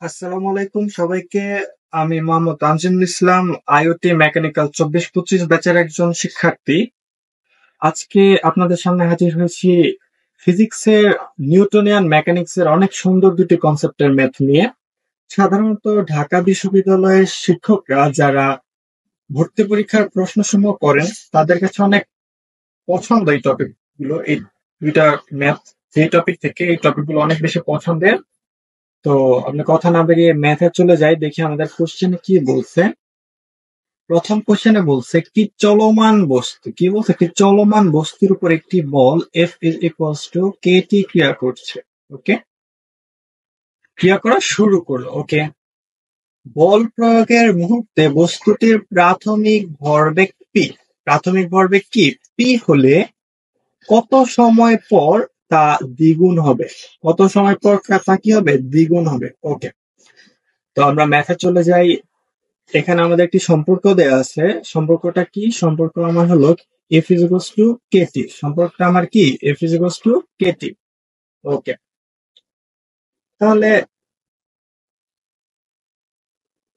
আসসালামু আলাইকুম সবাইকে। আমি মোহাম্মদ তানজিমুল ইসলাম, আইওটি মেকানিক্যাল 24-25 ব্যাচের একজন শিক্ষার্থী। আজকে আপনাদের সামনে হাজির হয়েছি ফিজিক্সের নিউটনিয়ান মেকানিক্সের অনেক সুন্দর দুটি কনসেপ্টের ম্যাথ নিয়ে। সাধারণত ঢাকা বিশ্ববিদ্যালয়ের শিক্ষকরা যারা ভর্তি পরীক্ষার প্রশ্নসমূহ করেন তাদের কাছে অনেক পছন্দ এই টপিক গুলো। এই দুইটা ম্যাথ যে টপিক থেকে এই টপিক গুলো অনেক বেশি পছন্দের। তো আমরা কথা না বেরিয়ে ম্যাথে চলে যাই, দেখি আমাদের কোশ্চেনে কি বলছে। প্রথম কোশ্চেনে বলছে কি চলমান বস্তু, কি বলছে, কি চলমান বস্তুর উপর একটি বল F is equals to k টি ক্রিয়া করছে। ওকে, ক্রিয়া করা শুরু করলো। ওকে, বল প্রয়োগের মুহূর্তে বস্তুটির প্রাথমিক ভরবেগ পি। প্রাথমিক ভরবেগ কি? পি হলে কত সময় পর তা দ্বিগুণ হবে? কত সময় পর তা কি হবে? দ্বিগুণ হবে। ওকে, তো আমরা ম্যাথে চলে যাই। এখানে আমাদের একটি সম্পর্ক দেয়া আছে। সম্পর্কটা কি? সম্পর্ক আমার হলো F is equals to KT. সম্পর্কটা আমার কি? F is equals to KT. Okay, তাহলে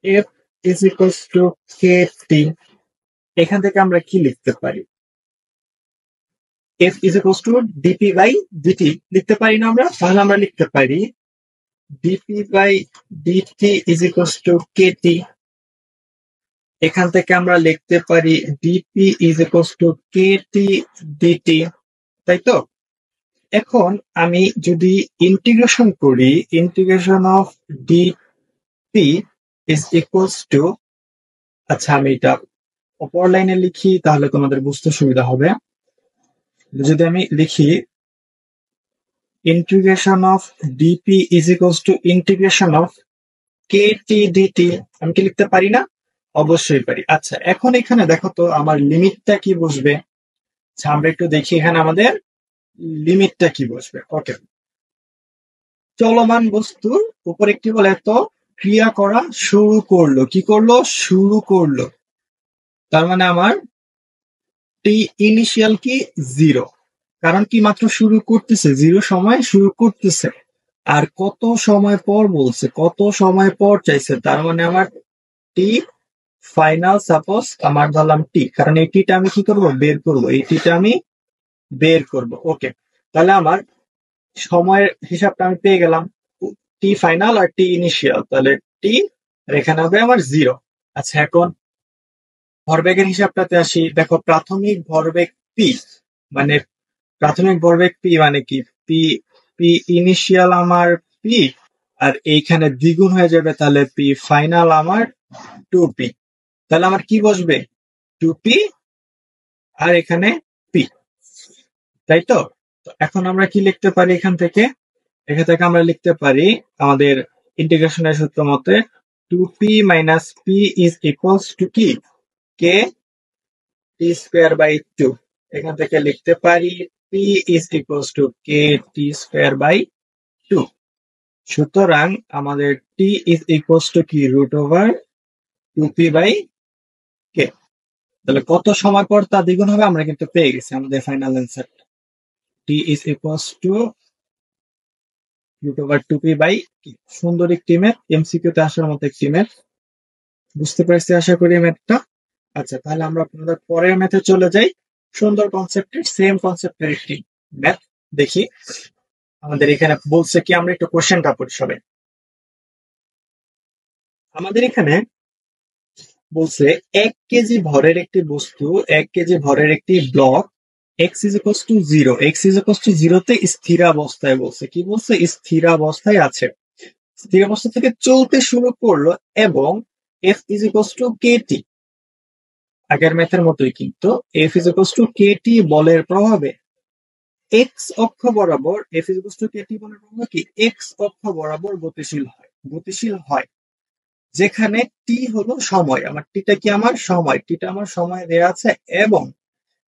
F is equals to KT, এখান থেকে আমরা কি লিখতে পারি? F is equals to DP by DT লিখতে পারি না আমরা? তাহলে আমরা লিখতে পারি DP by DT is equals to KT. এখান থেকে আমরা লিখতে পারি DP is equals to KT DT, তাই তো? এখন আমি যদি ইন্টিগ্রেশন করি, integration of dp is equals two, আচ্ছা আমি এটা অপর লাইনে লিখি তাহলে তোমাদের বুঝতে সুবিধা হবে। যদি আমি লিখি integration of dp is equals to integration of kt dt, আমি কি লিখতে পারি না? অবশ্যই পারি। আচ্ছা, এখন এখানে দেখো তো আমার লিমিটটা কি বসবে। আচ্ছা, আমরা একটু দেখি এখানে আমাদের লিমিটটা কি বসবে। ওকে, চলমান বস্তুর উপর একটি বল এত ক্রিয়া করা শুরু করলো। কি করলো? শুরু করলো। তার মানে আমার টি ইনিশিয়াল কি? জিরো। কারণ কি মাত্র শুরু করতেছে, জিরো সময় শুরু করতেছে। আর কত সময় পর বলছে, কত সময় পর চাইছে, তার মানে আমার টি ফাইনাল সাপোজ আমার ধরলাম টি, কারণ এই টিটা আমি কি করব? বের করব। এই টিটা আমি বের করব। ওকে, তাহলে আমার সময়ের হিসাবটা আমি পেয়ে গেলাম, টি ফাইনাল আর টি ইনিশিয়াল। তাহলে টি আর এখানে হবে আমার জিরো। আচ্ছা, এখন ভরবেগের হিসাবটাতে আসি। দেখো, প্রাথমিক ভরবেগ পি মানে প্রাথমিক ভরবেগ পি মানে কি? পি পি ইনিশিয়াল আমার পি, আর এইখানে দ্বিগুণ হয়ে যাবে, তাহলে পি ফাইনাল আমার 2p। তাহলে আমার কি বসবে? 2p আর এখানে পি, তাই তো? তো এখন আমরা কি লিখতে পারি এখান থেকে? এখান থেকে আমরা লিখতে পারি আমাদের ইন্টিগ্রেশনের সূত্র মতে 2p minus p is equals to কি? K T square by 2। এখান থেকে লিখতে পারি p is equals to k T square by 2। সুতরাং আমাদের টি ইজ ইকুয়ালস টু কি? Root over 2p by k. তাহলে কত সময় পর তা দ্বিগুণ হবে আমরা কিন্তু পেয়ে গেছি আমাদের final answer. T is equals to root over 2p by k. সুন্দর একটি ম্যাথ, এমসিকিউ তে আসার মতো একটি ম্যাথ। বুঝতে পারছি আশা করি ম্যাথটা। আচ্ছা, তাহলে আমরা আপনাদের পরের ম্যাথে চলে যাই। সুন্দর কনসেপ্টের, সেম কনসেপ্টের একটি ম্যাথ দেখি। আমাদের এখানে বলছে কি, আমরা একটু কোশ্চেনটা পড়ি সবাই। আমাদের এখানে বলছে 1 কেজি ভরের একটি বস্তু, 1 কেজি ভরের একটি block x is equals two zero, x is equals two জিরোতে স্থিরাবস্থায় বলছে। কি বলছে? স্থিরাবস্থায় আছে। স্থিরাবস্থা থেকে চলতে শুরু করলো এবং f is equals to kt. আগের ম্যাথের মতোই কিন্তু f is equals to kt বলের প্রভাবে এক্স অক্ষ বরাবর, f is equals to kt বলের প্রভাবে কি এক্স অক্ষ বরাবর গতিশীল হয়। গতিশীল হয় যেখানে টি হলো সময়। আমার টিটা কি? আমার সময়। টিটা আমার সময় দেওয়া আছে এবং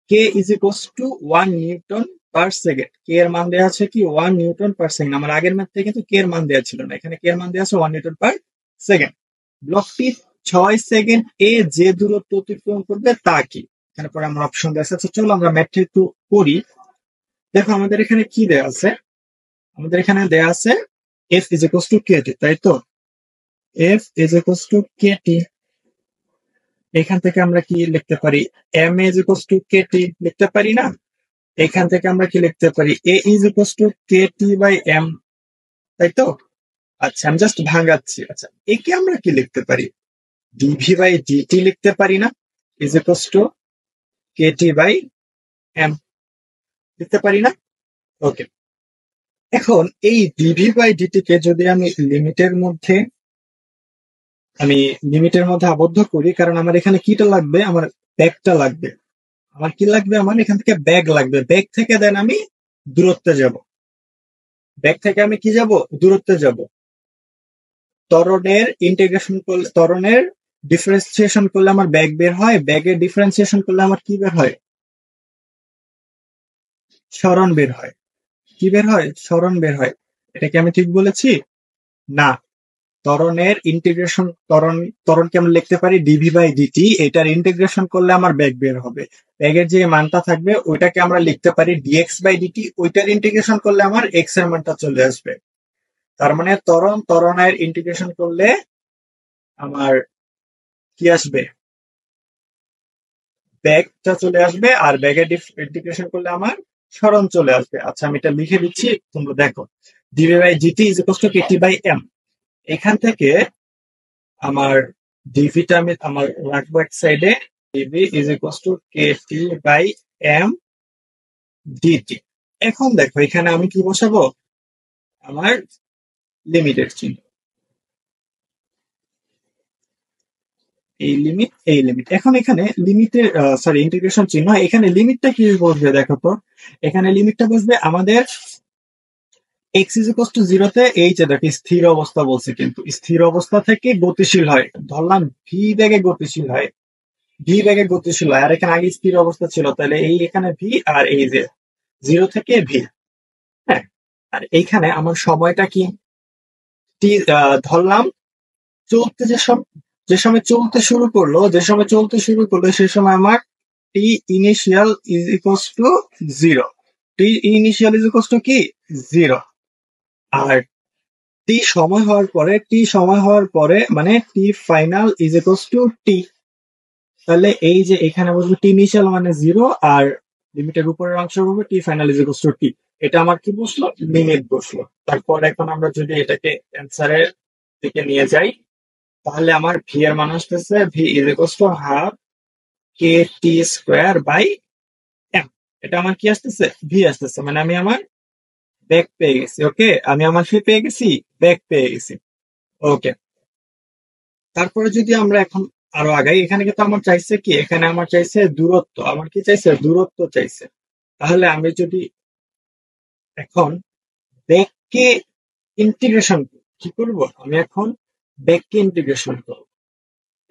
K is equals to 1 newton per second. K এর মান দেওয়া আছে কি? 1 নিউটন পার সেকেন্ড। আমার আগের ম্যাথে কিন্তু কে এর মান দেওয়া ছিল না, এখানে কে এর মান দেওয়া আছে 1 নিউটন পার সেকেন্ড। ব্লকটি 6 সেকেন্ড এ যে দূরত্ব অতিক্রম করবে তা কি? এখানে পরে আমার অপশন দেওয়া আছে। চলো আমরা ম্যাথটা একটু করি। দেখো আমাদের এখানে কি দেওয়া আছে? আমাদের এখানে দেওয়া আছে F is equals to KT, তাই তো? F is equals to KT. এখান থেকে আমরা কি লিখতে পারি? M is equals to KT লিখতে পারি না? এখান থেকে আমরা কি লিখতে পারি? A is equals to Katie by M, তাই তো? আচ্ছা, আমি জাস্ট ভাঙাচ্ছি। আচ্ছা, একে আমরা কি লিখতে পারি? ডিভি বাই ডিটি লিখতে পারি না? Is equals to Katie by M লিখতে পারি না? ওকে, এখন এই ডিভি বাই ডিটি কে যদি আমি লিমিটের মধ্যে আবদ্ধ করি, কারণ আমার এখানে কিটা লাগবে? আমার ব্যাগটা লাগবে। আমার কি লাগবে? আমার এখান থেকে ব্যাগ লাগবে। ব্যাগ থেকে দেন আমি দূরত্বে যাব। ব্যাগ থেকে আমি কি যাব? দূরত্বে যাব। ত্বরণের ডিফারেন্সিয়েশন করলে আমার ব্যাগ বের হয়। ব্যাগের ডিফারেন্সিয়েশন করলে আমার কি বের হয়? সরণ বের হয়। কি বের হয়? সরণ বের হয়। এটা কি আমি ঠিক বলেছি? না। ত্বরণকে আমরা লিখতে পারি ডিভি বাই ডিটি। এটার ইন্টিগ্রেশন করলে আমার ব্যাগ বের হবে। ব্যাগের যে মানটা থাকবে ওইটাকে আমরা লিখতে পারি ডিএক্স বাই ডিটি। ওইটার ইন্টিগ্রেশন করলে আমার এক্স এর মানটা চলে আসবে। তার মানে ত্বরণের ইন্টিগ্রেশন করলে আমার কি আসবে? ব্যাগটা চলে আসবে। আর ব্যাগের ইন্টিগ্রেশন করলে আমার সরণ চলে আসবে। আচ্ছা, আমি এটা লিখে দিচ্ছি, তোমরা দেখো। Dv by DT is equals to Katie by m. এখান থেকে আমার ডিভিটা আমি রাখবো এক সাইডে। Dv is equals to Katie by m dt. এখন দেখো, এখানে আমি কি বসাবো? আমার লিমিটের চিহ্ন। এই লিমিট। এখন এখানে লিমিটের ইন্টিগ্রেশন চিহ্ন। এখানে লিমিটটা কি বসবে দেখো তো। এখানে লিমিটটা বসবে আমাদের এক্স ইজ ইকুয়ালস টু 0 তে। এই যে দেখো, স্থির অবস্থা বলছে, কিন্তু স্থির অবস্থা থেকে গতিশীল হয়। ধরলাম ভি বেগে গতিশীল হয়। আর এখানে আগে স্থির অবস্থা ছিল, তাহলে এই এখানে ভি, আর এই যে 0 থেকে ভি। হ্যাঁ, আর এইখানে আমার সময়টা কি? ধরলাম চলতে যে সময় চলতে শুরু করলো সে সময় আমার T initial is equals to 0। T initial is equals to কি? 0। আর টি সময় হওয়ার পরে মানে T final is equals to T. তাহলে এই যে এখানে বসবে টি ইনিশিয়াল মানে 0, আর লিমিটের উপরের অংশ হবে টি ফাইনাল ইজ ইকুয়ালস টু টি। এটা আমার কি বসলো? লিমিট বসলো। তারপর এখন আমরা যদি এটাকে অ্যান্সারের দিকে নিয়ে যাই, তাহলে আমার ভি এর মান আসতেছে v is equals to half K T square by m. এটা আমার কি আসতেছে? ভি আসতেছে। মানে আমি আমার ব্যাক পেয়ে গেছি। ওকে, আমি আমার ফি পেয়ে গেছি, ব্যাক পেয়ে গেছি। ওকে, তারপরে যদি আমরা এখন আরো আগাই, এখানে কিন্তু আমার চাইছে কি? এখানে আমার চাইছে দূরত্ব। আমার কি চাইছে? দূরত্ব চাইছে। তাহলে আমি যদি এখন ব্যাককে ইন্টিগ্রেশন কি করব? আমি এখন ব্যাককে ইন্টিগ্রেশন করব।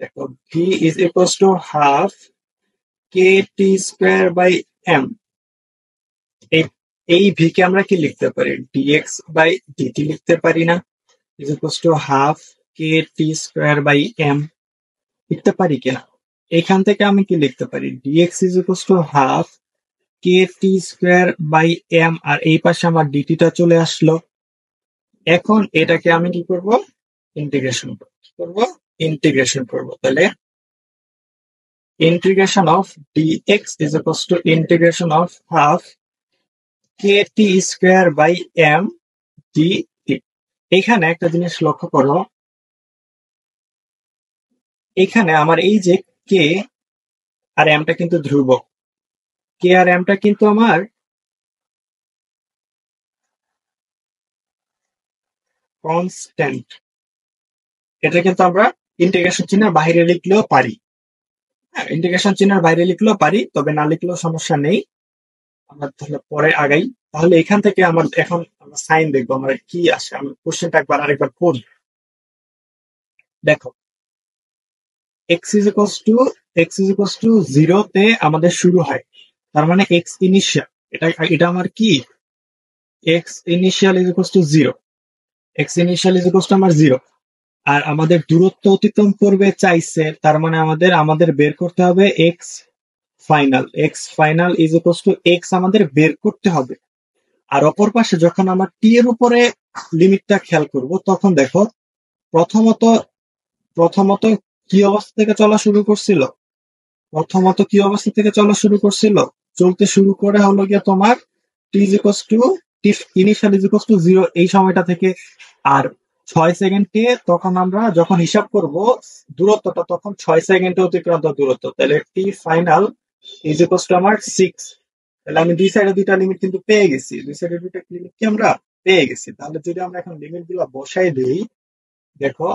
দেখো, v is equals to half K T square by m. এই ভি কে আমরা কি লিখতে পারি? ডিএক্স বাই ডিটি লিখতে পারি না? Is equals to half K T square by M লিখতে পারি কিনা? এখান থেকে আমি কি লিখতে পারি? DX is equals to half K T square by M. আর এই পাশে আমার ডিটিটা চলে আসলো। এখন এটাকে আমি কি করব? ইন্টিগ্রেশন করব। তাহলে integration of dx is equals to integration of half K T square by m dt. এখানে একটা জিনিস লক্ষ্য করো, এখানে আমার এই যে কে আর এমটা কিন্তু ধ্রুবক। কে আর এমটা কিন্তু আমার কনস্ট্যান্ট। এটা কিন্তু আমরা ইন্টিগ্রেশন চিহ্নের বাইরে লিখলেও পারি। হ্যাঁ, ইন্টিগ্রেশন চিহ্নের বাইরে লিখলেও পারি, তবে না লিখলেও সমস্যা নেই। আমরা তাহলে পরে আগাই। তাহলে এখান থেকে আমার এখন আমরা সাইন দেখবো আমরা কি আসে। আমি কোশ্চেনটা আরেকবার পড়ি। দেখো, এক্স ইজ ইকুয়ালস টু 0 তে আমাদের শুরু হয়। তার মানে এক্স ইনিশিয়াল, এটা আমার কি? X initial is equals to 0। X initial is equals two আমার 0। আর আমাদের দূরত্ব অতিক্রম করবে চাইছে, তার মানে আমাদের বের করতে হবে x final. X final is equals two x আমাদের বের করতে হবে। আর অপর পাশে যখন আমার টি এর উপরে লিমিটটা খেয়াল করব, তখন দেখো প্রথমত প্রথমত কি অবস্থা থেকে চলা শুরু করছিল? চলতে শুরু করে হলো গিয়ে তোমার T is equals to initial is equals to 0 এই সময়টা থেকে। আর 6 সেকেন্ডে তখন আমরা যখন হিসাব করব দূরত্বটা, তখন 6 সেকেন্ডে অতিক্রান্ত দূরত্ব, তাহলে টি ফাইনাল ইজ ইকুয়ালস টু আমার 6। তাহলে আমি দুই সাইডে দুইটা লিমিট কিন্তু পেয়ে গেছি, কি আমরা পেয়ে গেছি। তাহলে যদি আমরা এখন লিমিট গুলা বসাই দিই, দেখো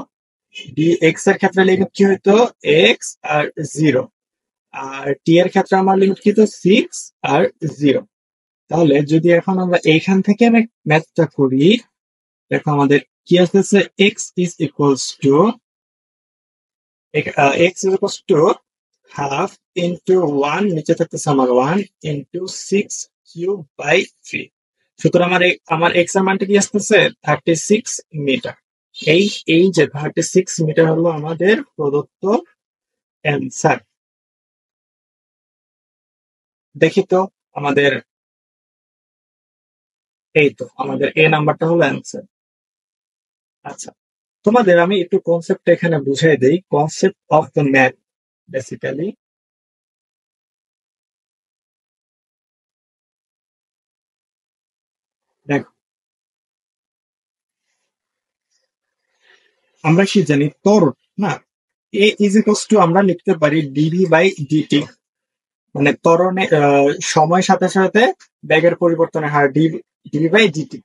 এক্স এর ক্ষেত্রে লিমিট কি হইতো, এক্স আর 0, আর টি এর ক্ষেত্রে আমার লিমিট কি হতো 6 আর 0। তাহলে যদি এখন আমরা এইখান থেকে ম্যাথটা করি, দেখো আমাদের কি আসতেছে, x is equals to half into 1, নিচে থাকতেছে আমার 1 ইন্টু 6 কিউব বাই 3। সুতরাং আমার এক্স এর মানটা কি আসতেছে 36 মিটার। এই যে 36 মিটার হলো আমাদের প্রদত্ত অ্যান্সার। দেখি তো আমাদের, এই তো আমাদের এ নাম্বারটা হলো অ্যান্সার। আচ্ছা, তোমাদের আমি একটু কনসেপ্ট এখানে বুঝাই দেই, concept of the math basically. দেখো, আমরা কি জানি ত্বরণ, না, এ ইজ ইকুয়ালস টু আমরা লিখতে পারি ডিভি বাই ডিটি, মানে ত্বরণে সময় সাথে সাথে বেগের পরিবর্তনের হার ডিভি বাই ডিটি।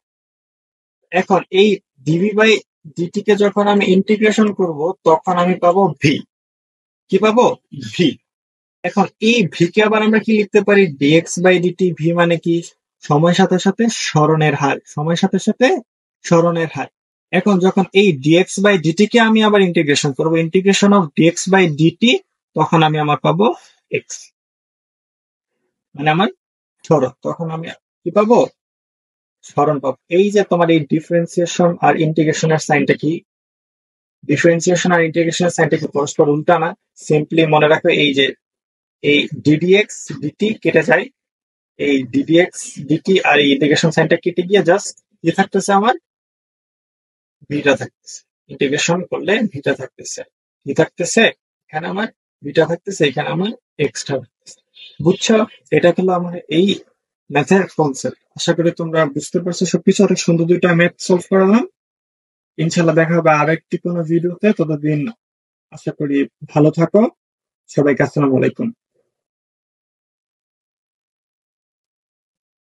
এখন এই ডিভি বাই ডিটি কে যখন আমি ইন্টিগ্রেশন করব, তখন আমি পাবো ভি। কি পাবো, ভি। এখন এই ভি কে আবার আমরা কি লিখতে পারি, ডিএক্স বাই ডিটি। ভি মানে কি, সময় সাথে সাথে সরণের হার, সময় সাথে সাথে সরণের হার। এখন যখন এই ডিএক্স বাই ডিটি কে আমি আবার ইন্টিগ্রেশন করবো, integration of dx by dt, তখন আমি আমার পাবো এক্স, মানে আমার সরণ। তখন আমি কি পাবো, সরণ পাবো। এই যে তোমার এই ডিফারেন্সিয়েশন আর ইন্টিগ্রেশনের সাইনটা কি, ডিফারেন্সিয়েশন আর ইন্টিগ্রেশনের সাইনটা কি পরস্পর উল্টা না? সিম্পলি মনে রাখো, এই যে এই ডিডিএক্স ডিটি কেটে যায়, এই ডিডিএক্স ডিটি আর এই ইন্টিগ্রেশন সাইনটা কেটে গিয়ে জাস্ট কি থাকতেছে, আমার ভিটা থাকতেছে। ইন্টিগ্রেশন করলে ভিটা থাকতেছে, কি থাকতেছে এখানে আমার, ভিটা থাকতেছে, এখানে আমার এক্সট্রা থাকতেছে। বুঝছো? এটা হলো আমার এই ম্যাথের কনসেপ্ট। আশা করি তোমরা বুঝতে পারছো সবকিছু। অনেক সুন্দর দুইটা ম্যাথ সলভ করালাম। ইনশাল্লাহ দেখা হবে আরেকটি কোনো ভিডিওতে। ততদিন আশা করি ভালো থাকো। সবাইকে আসসালামু আলাইকুম।